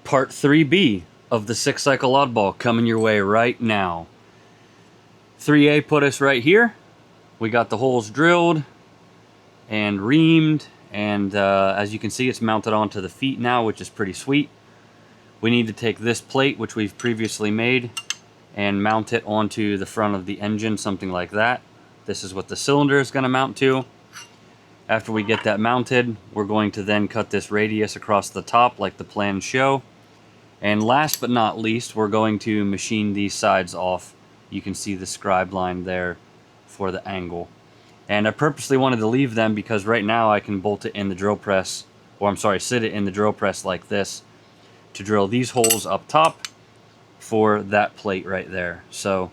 part 3B of the 6-cycle oddball coming your way right now. 3A put us right here. We got the holes drilled and reamed, and as you can see, it's mounted onto the feet now, which is pretty sweet. We need to take this plate, which we've previously made, and mount it onto the front of the engine, something like that. This is what the cylinder is going to mount to. After we get that mounted, we're going to then cut this radius across the top like the plans show. And last but not least, we're going to machine these sides off. You can see the scribe line there for the angle. And I purposely wanted to leave them because right now I can bolt it in the drill press, or I'm sorry, sit it in the drill press like this to drill these holes up top for that plate right there. So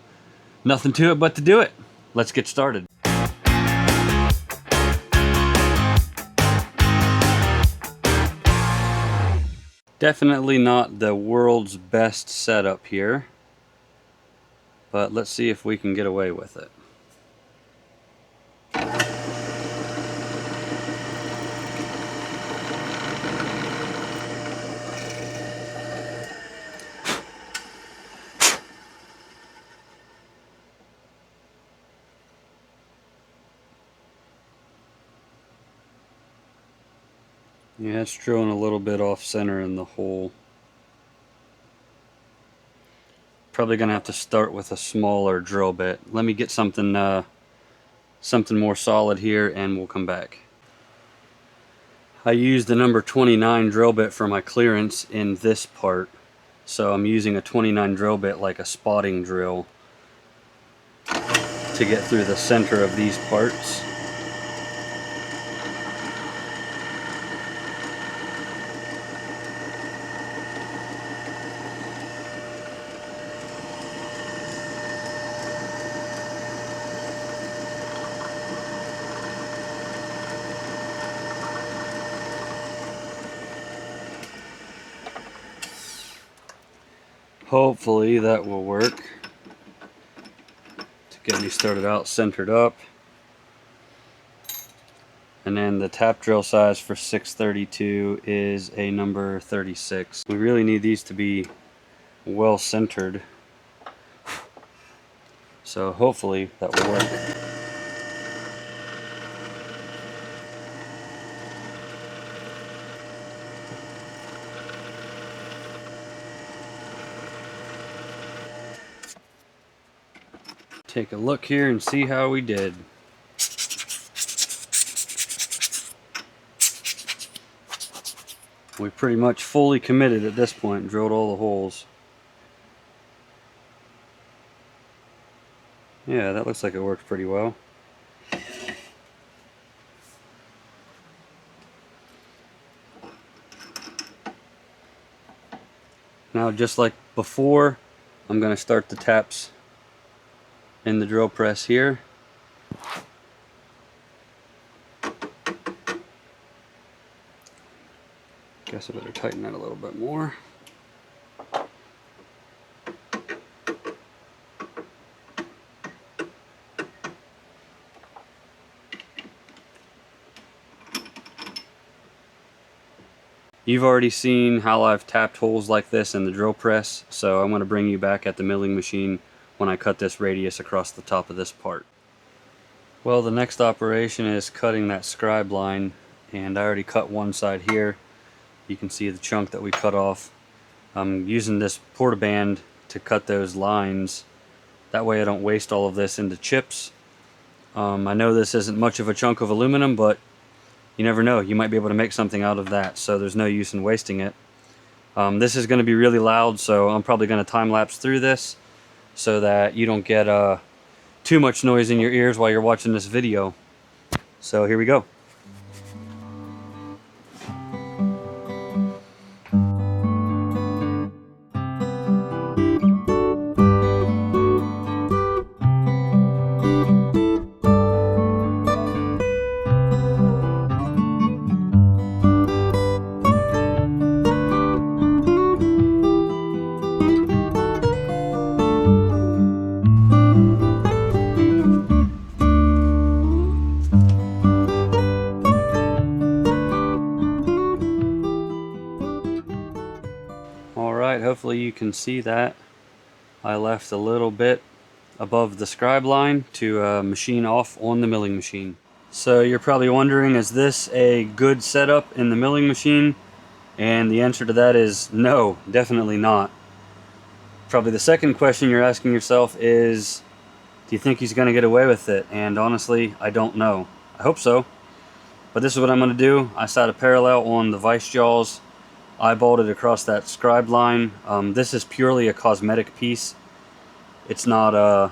nothing to it but to do it. Let's get started. Definitely not the world's best setup here, but let's see if we can get away with it. Yeah, it's drilling a little bit off center in the hole. Probably gonna have to start with a smaller drill bit. Let me get something more solid here and we'll come back. I used the number 29 drill bit for my clearance in this part. So I'm using a 29 drill bit like a spotting drill to get through the center of these parts. Hopefully that will work to get me started out centered up. And then the tap drill size for 632 is a number 36. We really need these to be well centered. So hopefully that will work. Take a look here and see how we did. We pretty much fully committed at this point and drilled all the holes. Yeah, that looks like it worked pretty well. Now, just like before, I'm going to start the taps in the drill press here. Guess I better tighten that a little bit more. You've already seen how I've tapped holes like this in the drill press, so I'm going to bring you back at the milling machine when I cut this radius across the top of this part. Well, the next operation is cutting that scribe line, and I already cut one side here. You can see the chunk that we cut off. I'm using this portaband to cut those lines. That way I don't waste all of this into chips. I know this isn't much of a chunk of aluminum, but you never know. You might be able to make something out of that, so there's no use in wasting it. This is going to be really loud, so I'm probably going to time-lapse through this so that you don't get too much noise in your ears while you're watching this video. So here we go. Alright, hopefully you can see that. I left a little bit above the scribe line to machine off on the milling machine. So you're probably wondering, is this a good setup in the milling machine? And the answer to that is no, definitely not. Probably the second question you're asking yourself is, do you think he's going to get away with it? And honestly, I don't know. I hope so. But this is what I'm going to do. I set a parallel on the vice jaws, eyeballed it across that scribe line. This is purely a cosmetic piece. It's not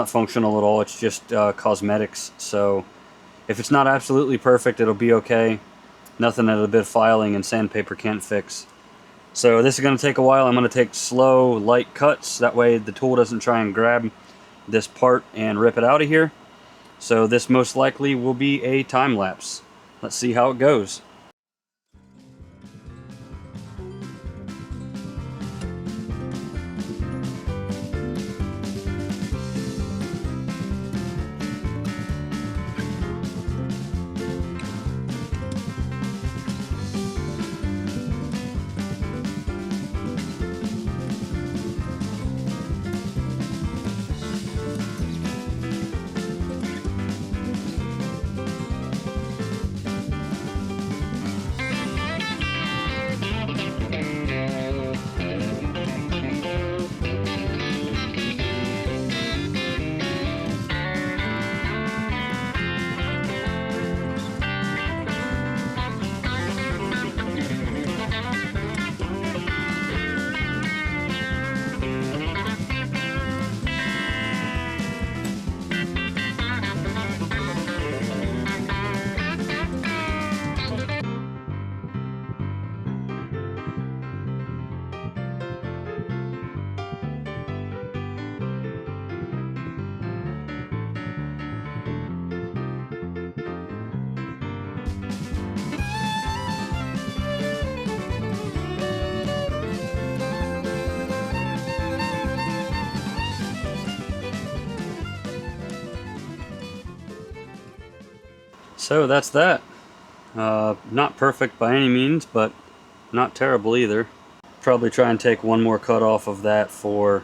functional at all. It's just cosmetics. So if it's not absolutely perfect, it'll be okay. Nothing that a bit of filing and sandpaper can't fix. So this is going to take a while. I'm going to take slow, light cuts. That way the tool doesn't try and grab this part and rip it out of here. So this most likely will be a time lapse. Let's see how it goes. So that's that. Not perfect by any means, but not terrible either. Probably try and take one more cut off of that for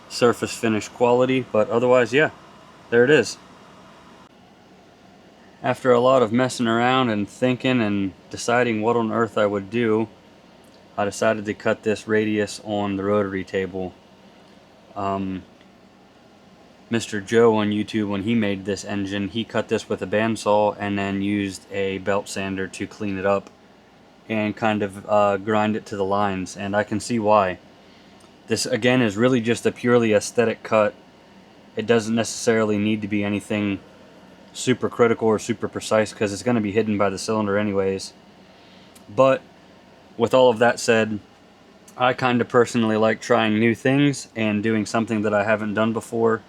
surface finish quality, but otherwise, yeah, there it is. After a lot of messing around and thinking and deciding what on earth I would do, I decided to cut this radius on the rotary table. Mr. Joe on YouTube, when he made this engine, he cut this with a bandsaw and then used a belt sander to clean it up and kind of grind it to the lines, and I can see why. This again is really just a purely aesthetic cut. It doesn't necessarily need to be anything super critical or super precise because it's going to be hidden by the cylinder anyways. But with all of that said, I kind of personally like trying new things and doing something that I haven't done before.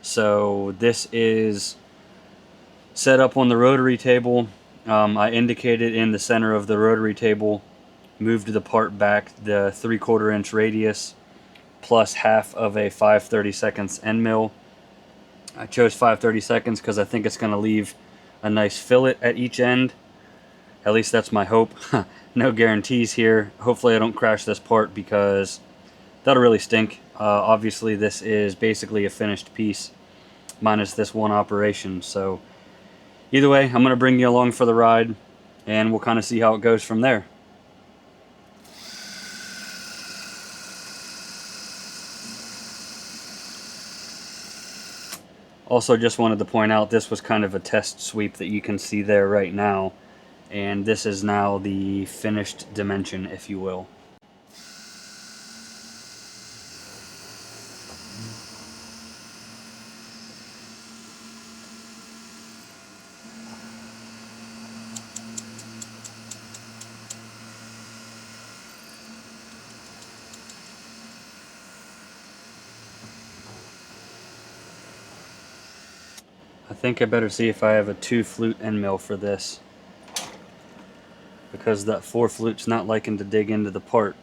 So this is set up on the rotary table. I indicated in the center of the rotary table, moved the part back the 3/4 inch radius plus half of a 5/32 end mill. I chose 5/32 because I think it's going to leave a nice fillet at each end. At least that's my hope. No guarantees here. Hopefully I don't crash this part because that'll really stink. Obviously this is basically a finished piece minus this one operation. So either way, I'm going to bring you along for the ride and we'll kind of see how it goes from there. Also just wanted to point out this was kind of a test sweep that you can see there right now. And this is now the finished dimension, if you will. I think I better see if I have a 2-flute end mill for this, because that 4-flute's not liking to dig into the part.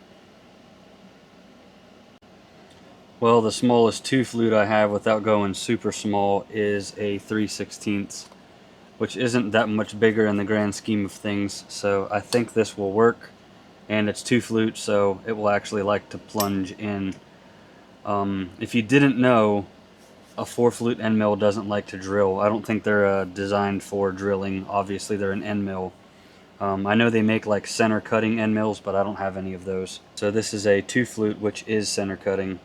Well, the smallest 2-flute I have without going super small is a 3/16, which isn't that much bigger in the grand scheme of things, so I think this will work. and it's 2 flutes, so it will actually like to plunge in. If you didn't know, a 4 flute end mill doesn't like to drill. I don't think they're designed for drilling. Obviously they're an end mill. I know they make like center cutting end mills, but I don't have any of those. So this is a 2 flute, which is center cutting.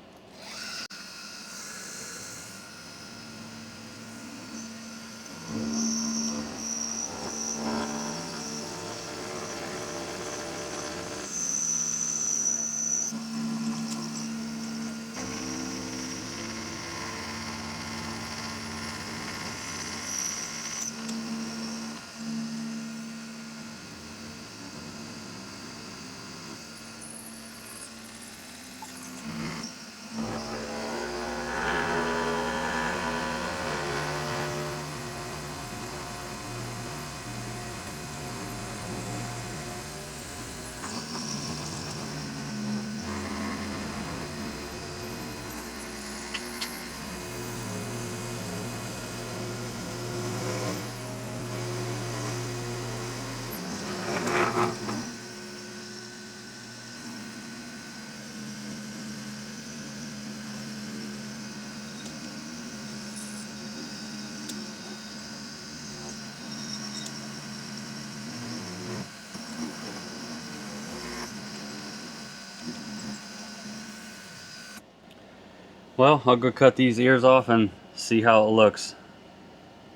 Well, I'll go cut these ears off and see how it looks.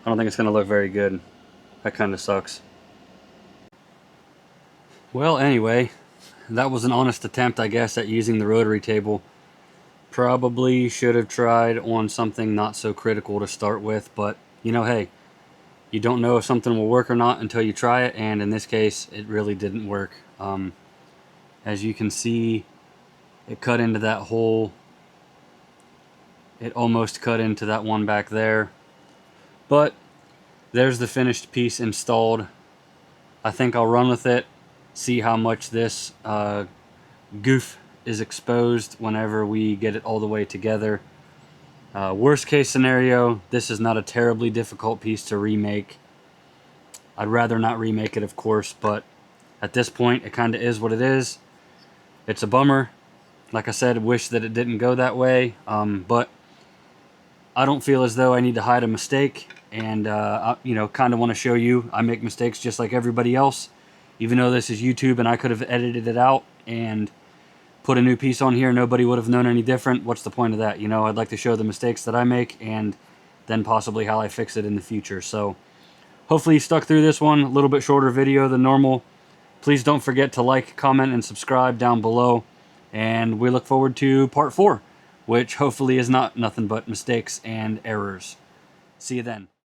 I don't think it's going to look very good. That kind of sucks. Well, anyway, that was an honest attempt, I guess, at using the rotary table. Probably should have tried on something not so critical to start with, but, you know, hey, you don't know if something will work or not until you try it, and in this case, it really didn't work. As you can see, it cut into that hole. It almost cut into that one back there. But there's the finished piece installed. I think I'll run with it, see how much this goof is exposed whenever we get it all the way together. Worst case scenario, this is not a terribly difficult piece to remake. I'd rather not remake it, of course, but at this point, it kind of is what it is. It's a bummer. Like I said, wish that it didn't go that way, but I don't feel as though I need to hide a mistake, and you know, kind of want to show you I make mistakes just like everybody else. Even though this is YouTube and I could have edited it out and put a new piece on here, nobody would have known any different. What's the point of that? You know, I'd like to show the mistakes that I make and then possibly how I fix it in the future. So hopefully you stuck through this one. A little bit shorter video than normal. Please don't forget to like, comment, and subscribe down below. And we look forward to part 4, which hopefully is not nothing but mistakes and errors. See you then.